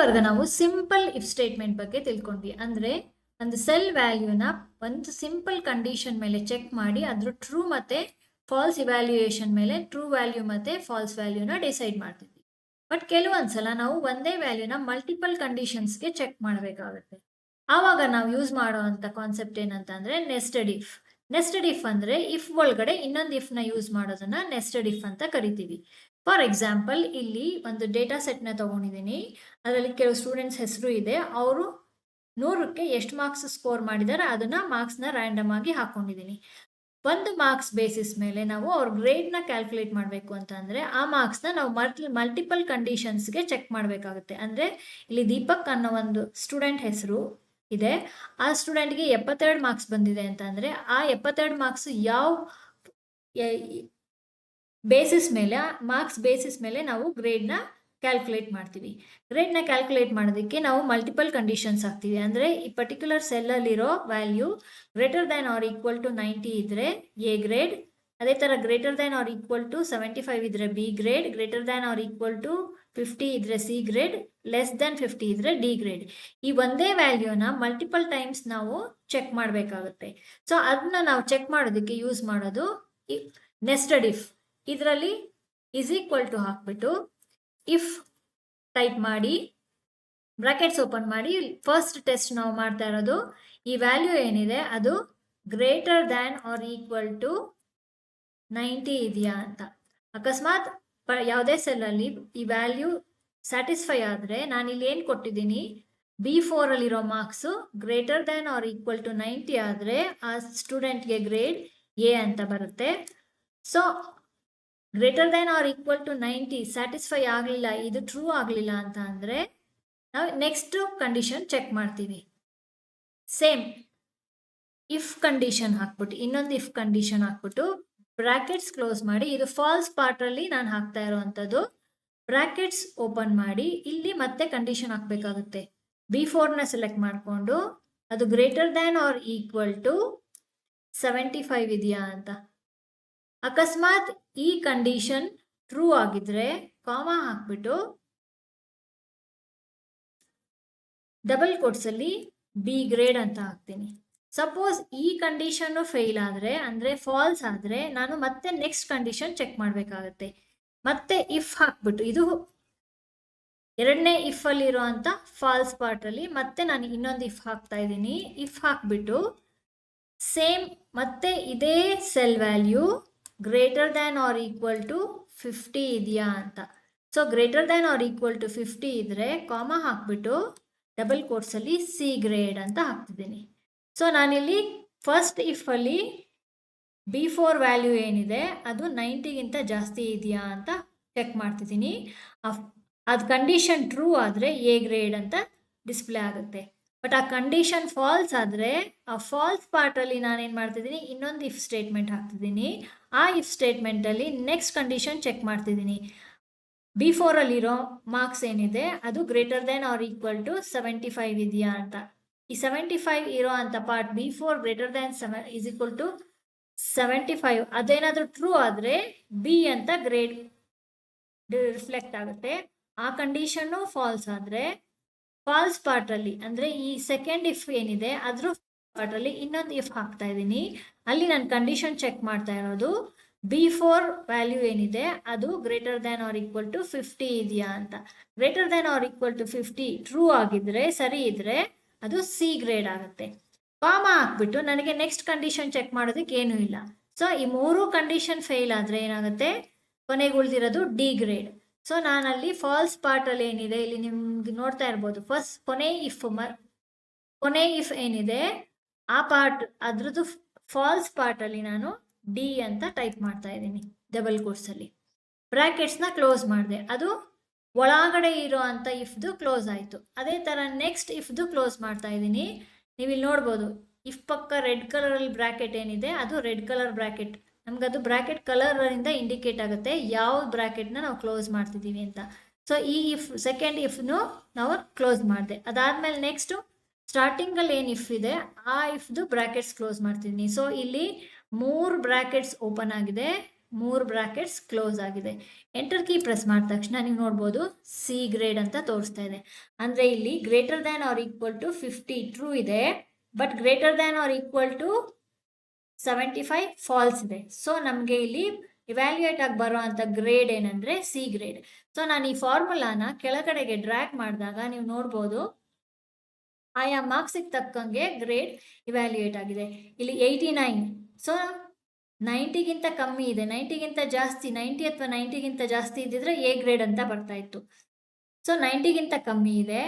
ಇಲ್ಲಿವರೆಗೆ ನಾವು simple if statement ಬಗ್ಗೆ ತಿಳ್ಕೊಂಡ್ವಿ. ಅಂದ್ರೆ ಒಂದು ಸೆಲ್ ವ್ಯಾಲ್ಯೂನ ಒಂದು ಸಿಂಪಲ್ ಕಂಡೀಷನ್ ಮೇಲೆ ಚೆಕ್ ಮಾಡಿ ಅದ್ರ ಟ್ರೂ ಮತ್ತೆ ಫಾಲ್ಸ್ ಇವ್ಯಾಲ್ಯೂಯೇಷನ್ ಮೇಲೆ ಟ್ರೂ ವ್ಯಾಲ್ಯೂ ಮತ್ತೆ ಫಾಲ್ಸ್ ವ್ಯಾಲ್ಯೂನ ಡಿಸೈಡ್ ಮಾಡ್ತಿದ್ವಿ. ಬಟ್ ಕೆಲವೊಂದ್ಸಲ ನಾವು ಒಂದೇ ವ್ಯಾಲ್ಯೂನ ಮಲ್ಟಿಪಲ್ ಕಂಡೀಷನ್ಸ್ಗೆ ಚೆಕ್ ಮಾಡಬೇಕಾಗುತ್ತೆ. ಆವಾಗ ನಾವು ಯೂಸ್ ಮಾಡುವಂತ ಕಾನ್ಸೆಪ್ಟ್ ಏನಂತ ಅಂದ್ರೆ ನೆಸ್ಟೆಡ್ ಇಫ್. ನೆಸ್ಟೆಡ್ ಇಫ್ ಅಂದ್ರೆ ಇಫ್ ಒಳಗಡೆ ಇನ್ನೊಂದು ಇಫ್ ನ ಯೂಸ್ ಮಾಡೋದನ್ನ ನೆಸ್ಟೆಡ್ ಇಫ್ ಅಂತ ಕರಿತೀವಿ. ಫಾರ್ ಎಕ್ಸಾಂಪಲ್, ಇಲ್ಲಿ ಒಂದು ಡೇಟಾ ಸೆಟ್ ನ ತಗೊಂಡಿದ್ದೀನಿ. ಅದರಲ್ಲಿ ಕೆಲವು ಸ್ಟೂಡೆಂಟ್ಸ್ ಹೆಸರು ಇದೆ. ಅವರು 100ಕ್ಕೆ ಎಷ್ಟು ಮಾರ್ಕ್ಸ್ ಸ್ಕೋರ್ ಮಾಡಿದಾರೆ ಅದನ್ನ ಮಾರ್ಕ್ಸ್ ನ ರ್ಯಾಂಡಮ್ ಆಗಿ ಹಾಕೊಂಡಿದ್ದೀನಿ. ಒಂದು ಮಾರ್ಕ್ಸ್ ಬೇಸಿಸ್ ಮೇಲೆ ನಾವು ಅವ್ರ ಗ್ರೇಡ್ ನ ಕ್ಯಾಲ್ಕುಲೇಟ್ ಮಾಡಬೇಕು ಅಂತ ಅಂದ್ರೆ ಆ ಮಾರ್ಕ್ಸ್ ನ ನಾವು ಮಲ್ಟಿಪಲ್ ಕಂಡೀಷನ್ಸ್ಗೆ ಚೆಕ್ ಮಾಡಬೇಕಾಗುತ್ತೆ. ಅಂದ್ರೆ ಇಲ್ಲಿ ದೀಪಕ್ ಅನ್ನೋ ಒಂದು ಸ್ಟೂಡೆಂಟ್ ಹೆಸರು ಇದೆ. ಆ ಸ್ಟೂಡೆಂಟ್ಗೆ 72 ಮಾರ್ಕ್ಸ್ ಬಂದಿದೆ ಅಂತ ಅಂದ್ರೆ ಆ 72 ಮಾರ್ಕ್ಸ್ ಯಾವ ಬೇಸಿಸ್ ಮೇಲೆ, ಮಾರ್ಕ್ಸ್ ಬೇಸಿಸ್ ಮೇಲೆ ನಾವು ಗ್ರೇಡ್ ನ ಕ್ಯಾಲ್ಕುಲೇಟ್ ಮಾಡ್ತೀವಿ. ಗ್ರೇಡ್ ನ ಕ್ಯಾಲ್ಕುಲೇಟ್ ಮಾಡೋದಕ್ಕೆ ನಾವು ಮಲ್ಟಿಪಲ್ ಕಂಡೀಷನ್ಸ್ ಹಾಕ್ತೀವಿ. ಅಂದ್ರೆ ಈ ಪರ್ಟಿಕ್ಯುಲರ್ ಸೆಲ್ ಅಲ್ಲಿರೋ value greater than or equal to 90 ಇದ್ರೆ ಎ ಗ್ರೇಡ್, ಅದೇ ತರ greater than or equal to 75 ಇದ್ರೆ B grade, greater than or equal to 50 ಇದ್ರೆ ಸಿ ಗ್ರೇಡ್, ಲೆಸ್ ದ್ಯಾನ್ 50 ಇದ್ರೆ ಡಿ ಗ್ರೇಡ್. ಈ ಒಂದೇ ವ್ಯಾಲ್ಯೂನ ಮಲ್ಟಿಪಲ್ ಟೈಮ್ಸ್ ನಾವು ಚೆಕ್ ಮಾಡಬೇಕಾಗುತ್ತೆ. ಸೊ ಅದನ್ನ ನಾವು ಚೆಕ್ ಮಾಡೋದಕ್ಕೆ ಯೂಸ್ ಮಾಡೋದು ನೆಸ್ಟೆಡ್ ಇಫ್. ಇದರಲ್ಲಿ ಇಸ್ ಈಕ್ವಲ್ ಟು ಹಾಕ್ಬಿಟ್ಟು ಇಫ್ ಟೈಪ್ ಮಾಡಿ ಬ್ರಾಕೆಟ್ಸ್ ಓಪನ್ ಮಾಡಿ ಫಸ್ಟ್ ಟೆಸ್ಟ್ ನಾವು ಮಾಡ್ತಾ ಇರೋದು ಈ ವ್ಯಾಲ್ಯೂ ಏನಿದೆ ಅದು greater than or equal to 90 ಇದೆಯಾ ಅಂತ. ಅಕಸ್ಮಾತ್ ಯಾವುದೇ ಸೆಲ್ ಅಲ್ಲಿ ಈ ವ್ಯಾಲ್ಯೂ ಸ್ಯಾಟಿಸ್ಫೈ ಆದ್ರೆ ನಾನು ಇಲ್ಲಿ ಏನ್ ಕೊಟ್ಟಿದ್ದೀನಿ, B4 ಅಲ್ಲಿರೋ marks greater than or equal to 90 ಆದ್ರೆ ಆ ಸ್ಟೂಡೆಂಟ್ಗೆ ಗ್ರೇಡ್ ಎ ಅಂತ ಬರುತ್ತೆ. So greater than or equal to 90 satisfy ಆಗಲಿಲ್ಲ, ಇದು ಟ್ರೂ ಆಗಲಿಲ್ಲ ಅಂತ ಅಂದ್ರೆ ನಾವು ನೆಕ್ಸ್ಟ್ ಕಂಡೀಷನ್ ಚೆಕ್ ಮಾಡ್ತೀವಿ. ಸೇಮ್ ಇಫ್ ಕಂಡೀಷನ್ ಹಾಕ್ಬಿಟ್ಟು ಇನ್ನೊಂದು ಇಫ್ ಕಂಡೀಷನ್ ಹಾಕ್ಬಿಟ್ಟು ಬ್ರಾಕೆಟ್ಸ್ ಕ್ಲೋಸ್ ಮಾಡಿ, ಇದು ಫಾಲ್ಸ್ ಪಾರ್ಟ್ ಅಲ್ಲಿ ನಾನು ಹಾಕ್ತಾ ಇರುವಂತದ್ದು. ಬ್ರಾಕೆಟ್ಸ್ ಓಪನ್ ಮಾಡಿ ಇಲ್ಲಿ ಮತ್ತೆ ಕಂಡೀಷನ್ ಹಾಕ್ಬೇಕಾಗುತ್ತೆ. B4 ನ ಸೆಲೆಕ್ಟ್ ಮಾಡಿಕೊಂಡು ಅದು greater than or equal to 75 ಇದೆಯಾ ಅಂತ. ಅಕಸ್ಮಾತ್ ಈ ಕಂಡೀಷನ್ ಟ್ರೂ ಆಗಿದ್ರೆ ಕಾಮಾ ಹಾಕ್ಬಿಟ್ಟು ಡಬಲ್ ಕೋಟ್ಸ್ ಅಲ್ಲಿ ಬಿ ಗ್ರೇಡ್ ಅಂತ ಹಾಕ್ತೀನಿ. ಸಪೋಸ್ ಈ ಕಂಡೀಷನ್ ಫೇಲ್ ಆದ್ರೆ ಅಂದ್ರೆ ಫಾಲ್ಸ್ ಆದ್ರೆ ನಾನು ಮತ್ತೆ ನೆಕ್ಸ್ಟ್ ಕಂಡೀಷನ್ ಚೆಕ್ ಮಾಡಬೇಕಾಗುತ್ತೆ. ಮತ್ತೆ ಇಫ್ ಹಾಕ್ಬಿಟ್ಟು ಇದು ಎರಡನೇ ಇಫ್ ಅಲ್ಲಿ ಇರುವಂತ ಫಾಲ್ಸ್ ಪಾರ್ಟ್ ಅಲ್ಲಿ ಮತ್ತೆ ನಾನು ಇನ್ನೊಂದು ಇಫ್ ಹಾಕ್ತಾ ಇದ್ದೀನಿ. ಇಫ್ ಹಾಕ್ಬಿಟ್ಟು ಸೇಮ್ ಮತ್ತೆ ಇದೇ cell value greater than or equal to 50 ಇದೆಯಾ ಅಂತ. So greater than or equal to 50 ಇದ್ರೆ ಕಾಮಾ ಹಾಕ್ಬಿಟ್ಟು ಡಬಲ್ ಕೋಟ್ಸ್ ಅಲ್ಲಿ ಸಿ ಗ್ರೇಡ್ ಅಂತ ಹಾಕ್ತಿದ್ದೀನಿ. ಸೊ ನಾನಿಲ್ಲಿ ಫಸ್ಟ್ ಇಫ್ ಅಲ್ಲಿ B4 ವ್ಯಾಲ್ಯೂ ಏನಿದೆ ಅದು 90ಗಿಂತ ಜಾಸ್ತಿ ಇದೆಯಾ ಅಂತ ಚೆಕ್ ಮಾಡ್ತಿದ್ದೀನಿ. ಅದು ಕಂಡೀಷನ್ ಟ್ರೂ ಆದರೆ ಎ ಗ್ರೇಡ್ ಅಂತ ಡಿಸ್ಪ್ಲೇ ಆಗುತ್ತೆ. ಬಟ್ ಆ ಕಂಡೀಷನ್ ಫಾಲ್ಸ್ ಆದರೆ ಆ ಫಾಲ್ಸ್ ಪಾರ್ಟಲ್ಲಿ ನಾನೇನು ಮಾಡ್ತಿದ್ದೀನಿ, ಇನ್ನೊಂದು ಇಫ್ ಸ್ಟೇಟ್ಮೆಂಟ್ ಹಾಕ್ತಿದ್ದೀನಿ. ಆ ಇಫ್ ಸ್ಟೇಟ್ಮೆಂಟಲ್ಲಿ ನೆಕ್ಸ್ಟ್ ಕಂಡೀಷನ್ ಚೆಕ್ ಮಾಡ್ತಿದ್ದೀನಿ. B4 ಅಲ್ಲಿರೋ ಮಾರ್ಕ್ಸ್ ಏನಿದೆ ಅದು greater than or equal to 75 ಇದೆಯಾ ಅಂತ. ಈ 75 ಇರೋ ಅಂತ part B4 greater than is equal to 75 ಅದೇನಾದರೂ ಟ್ರೂ ಆದರೆ ಬಿ ಅಂತ ಗ್ರೇಡ್ ರಿಫ್ಲೆಕ್ಟ್ ಆಗುತ್ತೆ. ಆ ಕಂಡೀಷನ್ನು ಫಾಲ್ಸ್ ಆದರೆ ಫಾಲ್ಸ್ ಪಾರ್ಟಲ್ಲಿ ಅಂದರೆ ಈ ಸೆಕೆಂಡ್ ಇಫ್ ಏನಿದೆ ಅದ್ರ ಪಾರ್ಟಲ್ಲಿ ಇನ್ನೊಂದು ಇಫ್ ಹಾಕ್ತಾ ಇದ್ದೀನಿ. ಅಲ್ಲಿ ನಾನು ಕಂಡೀಷನ್ ಚೆಕ್ ಮಾಡ್ತಾ ಇರೋದು B4 ವ್ಯಾಲ್ಯೂ ಏನಿದೆ ಅದು greater than or equal to 50 ಇದೆಯಾ ಅಂತ. Greater than or equal to 50 true ಆಗಿದ್ರೆ, ಸರಿ ಇದ್ರೆ ಅದು ಸಿ ಗ್ರೇಡ್ ಆಗುತ್ತೆ. ಕಾಮಾ ಹಾಕ್ಬಿಟ್ಟು ನನಗೆ ನೆಕ್ಸ್ಟ್ ಕಂಡೀಷನ್ ಚೆಕ್ ಮಾಡೋದಕ್ಕೆ ಏನೂ ಇಲ್ಲ. ಸೊ ಈ ಮೂರು ಕಂಡೀಷನ್ ಫೇಲ್ ಆದರೆ ಏನಾಗುತ್ತೆ, ಕೊನೆಗೆ ಉಳಿದಿರೋದು ಡಿ ಗ್ರೇಡ್. ಸೊ ನಾನಲ್ಲಿ ಫಾಲ್ಸ್ ಪಾರ್ಟಲ್ಲಿ ಏನಿದೆ ಇಲ್ಲಿ ನಿಮ್ಗೆ ನೋಡ್ತಾ ಇರ್ಬೋದು, ಫಸ್ಟ್ ಕೊನೆ ಇಫ್ ಏನಿದೆ ಆ ಪಾರ್ಟ್ ಅದ್ರದ್ದು ಫಾಲ್ಸ್ ಪಾರ್ಟಲ್ಲಿ ನಾನು ಡಿ ಅಂತ ಟೈಪ್ ಮಾಡ್ತಾ ಇದ್ದೀನಿ ಡಬಲ್ ಕೋಟ್ಸಲ್ಲಿ. ಬ್ರಾಕೆಟ್ಸ್ನ ಕ್ಲೋಸ್ ಮಾಡಿದೆ, ಅದು ಒಳಗಡೆ ಇರೋ ಅಂತ ಇಫ್ದು ಕ್ಲೋಸ್ ಆಯಿತು. ಅದೇ ಥರ ನೆಕ್ಸ್ಟ್ ಇಫ್ದು ಕ್ಲೋಸ್ ಮಾಡ್ತಾ ಇದ್ದೀನಿ. ನೀವು ಇಲ್ಲಿ ನೋಡ್ಬೋದು ಇಫ್ ಪಕ್ಕ ರೆಡ್ ಕಲರಲ್ಲಿ ಬ್ರಾಕೆಟ್ ಏನಿದೆ ಅದು ರೆಡ್ ಕಲರ್ ಬ್ರಾಕೆಟ್. ನಮ್ಗದು ಬ್ರಾಕೆಟ್ ಕಲರಿಂದ ಇಂಡಿಕೇಟ್ ಆಗುತ್ತೆ ಯಾವ ಬ್ರಾಕೆಟ್ನ ನಾವು ಕ್ಲೋಸ್ ಮಾಡ್ತಿದ್ದೀವಿ ಅಂತ. ಸೊ ಈ ಇಫ್ ಸೆಕೆಂಡ್ ಇಫ್ನು ನಾವು ಕ್ಲೋಸ್ ಮಾಡಿದೆ. ಅದಾದಮೇಲೆ ನೆಕ್ಸ್ಟು ಸ್ಟಾರ್ಟಿಂಗಲ್ಲಿ ಏನು ಇಫ್ ಇದೆ ಆ ಇಫ್ದು ಬ್ರಾಕೆಟ್ಸ್ ಕ್ಲೋಸ್ ಮಾಡ್ತಿದ್ದೀನಿ. ಸೊ ಇಲ್ಲಿ 3 ಬ್ರಾಕೆಟ್ಸ್ ಓಪನ್ ಆಗಿದೆ, 3 ಬ್ರಾಕೆಟ್ಸ್ ಕ್ಲೋಸ್ ಆಗಿದೆ. ಎಂಟರ್ ಕೀ ಪ್ರೆಸ್ ಮಾಡಿದ ತಕ್ಷಣ ನೀವು ನೋಡ್ಬೋದು ಸಿ ಗ್ರೇಡ್ ಅಂತ ತೋರಿಸ್ತಾ ಇದೆ. ಅಂದರೆ ಇಲ್ಲಿ greater than or equal to 50 true ಇದೆ, but greater than or equal to 75 false ಇದೆ. ಸೊ ನಮಗೆ ಇಲ್ಲಿ ಇವ್ಯಾಲ್ಯೂಯೇಟ್ ಆಗಿ ಬರೋ ಅಂಥ ಗ್ರೇಡ್ ಏನಂದರೆ ಸಿ ಗ್ರೇಡ್. ಸೊ ನಾನು ಈ ಫಾರ್ಮುಲಾನ ಕೆಳಗಡೆಗೆ ಡ್ರ್ಯಾಗ್ ಮಾಡಿದಾಗ ನೀವು ನೋಡ್ಬೋದು ಆಯಾ ಮಾರ್ಕ್ಸಿಗೆ ತಕ್ಕಂಗೆ ಗ್ರೇಡ್ ಇವ್ಯಾಲ್ಯೂಯೇಟ್ ಆಗಿದೆ. ಇಲ್ಲಿ 89, ಸೊ 90ಗಿಂತ ಕಮ್ಮಿ ಇದೆ, 90ಗಿಂತ ಜಾಸ್ತಿ, 90 ಅಥವಾ 90ಗಿಂತ ಜಾಸ್ತಿ ಇದ್ದಿದ್ರೆ ಎ ಗ್ರೇಡ್ ಅಂತ ಬರ್ತಾ ಇತ್ತು. ಸೊ 90ಗಿಂತ ಕಮ್ಮಿ ಇದೆ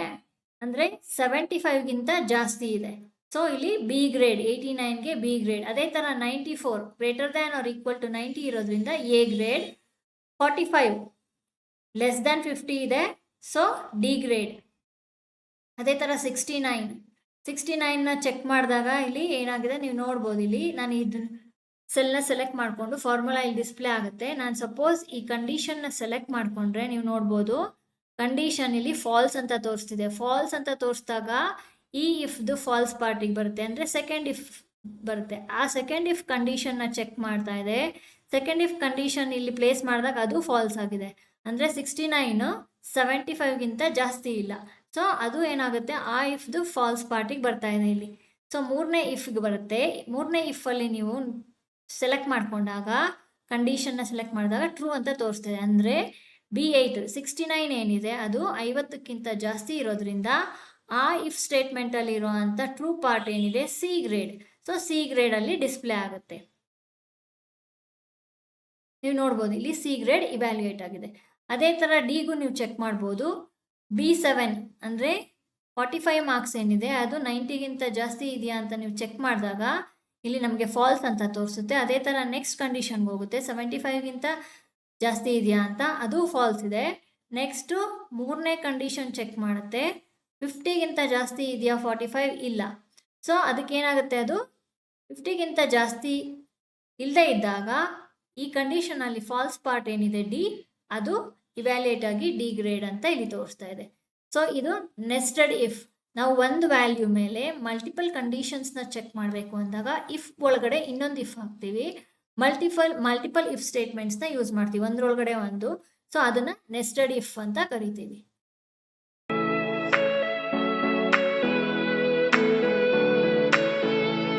ಅಂದರೆ 75ಗಿಂತ ಜಾಸ್ತಿ ಇದೆ. ಸೊ ಇಲ್ಲಿ ಬಿ ಗ್ರೇಡ್, 89ಗೆ ಬಿ ಗ್ರೇಡ್. ಅದೇ ಥರ 94 greater than or equal to 90 ಇರೋದ್ರಿಂದ ಎ ಗ್ರೇಡ್. 45 ಲೆಸ್ ದ್ಯಾನ್ 50 ಇದೆ, ಸೊ ಡಿ ಗ್ರೇಡ್. ಅದೇ ಥರ 69ನ ಚೆಕ್ ಮಾಡಿದಾಗ ಇಲ್ಲಿ ಏನಾಗಿದೆ ನೀವು ನೋಡ್ಬೋದು. ಇಲ್ಲಿ ನಾನು ಇದನ್ನ ಸೆಲ್ನ ಸೆಲೆಕ್ಟ್ ಮಾಡಿಕೊಂಡು ಫಾರ್ಮುಲಾ ಇಲ್ಲಿ ಡಿಸ್ಪ್ಲೇ ಆಗುತ್ತೆ. ನಾನು ಸಪೋಸ್ ಈ ಕಂಡೀಷನ್ನ ಸೆಲೆಕ್ಟ್ ಮಾಡಿಕೊಂಡ್ರೆ ನೀವು ನೋಡ್ಬೋದು ಕಂಡೀಷನ್ ಇಲ್ಲಿ ಫಾಲ್ಸ್ ಅಂತ ತೋರಿಸ್ತಿದೆ. ಫಾಲ್ಸ್ ಅಂತ ತೋರಿಸಿದಾಗ ಈ ಇಫ್ದು ಫಾಲ್ಸ್ ಪಾರ್ಟಿಗೆ ಬರುತ್ತೆ, ಅಂದರೆ ಸೆಕೆಂಡ್ ಇಫ್ ಬರುತ್ತೆ. ಆ ಸೆಕೆಂಡ್ ಇಫ್ ಕಂಡೀಷನ್ನ ಚೆಕ್ ಮಾಡ್ತಾ ಇದೆ. ಸೆಕೆಂಡ್ ಇಫ್ ಕಂಡೀಷನ್ ಇಲ್ಲಿ ಪ್ಲೇಸ್ ಮಾಡಿದಾಗ ಅದು ಫಾಲ್ಸ್ ಆಗಿದೆ, ಅಂದರೆ 69 75ಗಿಂತ ಜಾಸ್ತಿ ಇಲ್ಲ. ಸೊ ಅದು ಏನಾಗುತ್ತೆ ಆ ಇಫ್ದು ಫಾಲ್ಸ್ ಪಾರ್ಟಿಗೆ ಬರ್ತಾ ಇದೆ ಇಲ್ಲಿ. ಸೊ ಮೂರನೇ ಇಫ್ಗೆ ಬರುತ್ತೆ. ಮೂರನೇ ಇಫಲ್ಲಿ ನೀವು ಸೆಲೆಕ್ಟ್ ಮಾಡಿಕೊಂಡಾಗ ಕಂಡೀಷನ್ನ ಸೆಲೆಕ್ಟ್ ಮಾಡಿದಾಗ ಟ್ರೂ ಅಂತ ತೋರಿಸ್ತಿದೆ. ಅಂದರೆ B8 69 ಏನಿದೆ ಅದು 50ಕ್ಕಿಂತ ಜಾಸ್ತಿ ಇರೋದ್ರಿಂದ ಆ ಇಫ್ ಸ್ಟೇಟ್ಮೆಂಟಲ್ಲಿ ಇರುವಂಥ ಟ್ರೂ ಪಾರ್ಟ್ ಏನಿದೆ ಸಿ ಗ್ರೇಡ್. ಸೊ ಸಿ ಗ್ರೇಡಲ್ಲಿ ಡಿಸ್ಪ್ಲೇ ಆಗುತ್ತೆ. ನೀವು ನೋಡ್ಬೋದು ಇಲ್ಲಿ ಸಿ ಗ್ರೇಡ್ ಇವ್ಯಾಲ್ಯೂಯೇಟ್ ಆಗಿದೆ. ಅದೇ ಥರ ಡಿಗೂ ನೀವು ಚೆಕ್ ಮಾಡ್ಬೋದು. B7 ಅಂದರೆ 45 ಮಾರ್ಕ್ಸ್ ಏನಿದೆ ಅದು 90ಗಿಂತ ಜಾಸ್ತಿ ಇದೆಯಾ ಅಂತ ನೀವು ಚೆಕ್ ಮಾಡಿದಾಗ ಇಲ್ಲಿ ನಮಗೆ ಫಾಲ್ಸ್ ಅಂತ ತೋರಿಸುತ್ತೆ. ಅದೇ ಥರ ನೆಕ್ಸ್ಟ್ ಕಂಡೀಷನ್ಗೆ ಹೋಗುತ್ತೆ, 75ಗಿಂತ ಜಾಸ್ತಿ ಇದೆಯಾ ಅಂತ, ಅದು ಫಾಲ್ಸ್ ಇದೆ. ನೆಕ್ಸ್ಟು ಮೂರನೇ ಕಂಡೀಷನ್ ಚೆಕ್ ಮಾಡುತ್ತೆ, 50ಗಿಂತ ಜಾಸ್ತಿ ಇದೆಯಾ 45 ಇಲ್ಲ. ಸೊ ಅದಕ್ಕೇನಾಗುತ್ತೆ ಅದು 50ಗಿಂತ ಜಾಸ್ತಿ ಇಲ್ಲದೆ ಇದ್ದಾಗ ಈ ಕಂಡೀಷನಲ್ಲಿ ಫಾಲ್ಸ್ ಪಾರ್ಟ್ ಏನಿದೆ ಡಿ ಅದು ಇವ್ಯಾಲ್ಯೂಯೇಟ್ ಆಗಿ ಡಿ ಗ್ರೇಡ್ ಅಂತ ಇಲ್ಲಿ ತೋರಿಸ್ತಾ ಇದೆ. ಸೊ ಇದು ನೆಸ್ಟೆಡ್ ಇಫ್. ನಾವು ಒಂದು ವ್ಯಾಲ್ಯೂ ಮೇಲೆ ಮಲ್ಟಿಪಲ್ ಕಂಡೀಷನ್ಸ್ನ ಚೆಕ್ ಮಾಡಬೇಕು ಅಂದಾಗ ಇಫ್ ಒಳಗಡೆ ಇನ್ನೊಂದು ಇಫ್ ಹಾಕ್ತೀವಿ, ಮಲ್ಟಿಪಲ್ ಇಫ್ ಸ್ಟೇಟ್ಮೆಂಟ್ಸ್ನ ಯೂಸ್ ಮಾಡ್ತೀವಿ ಒಂದರೊಳಗಡೆ ಒಂದು. ಸೊ ಅದನ್ನು ನೆಸ್ಟೆಡ್ ಇಫ್ ಅಂತ ಕರಿತೀವಿ.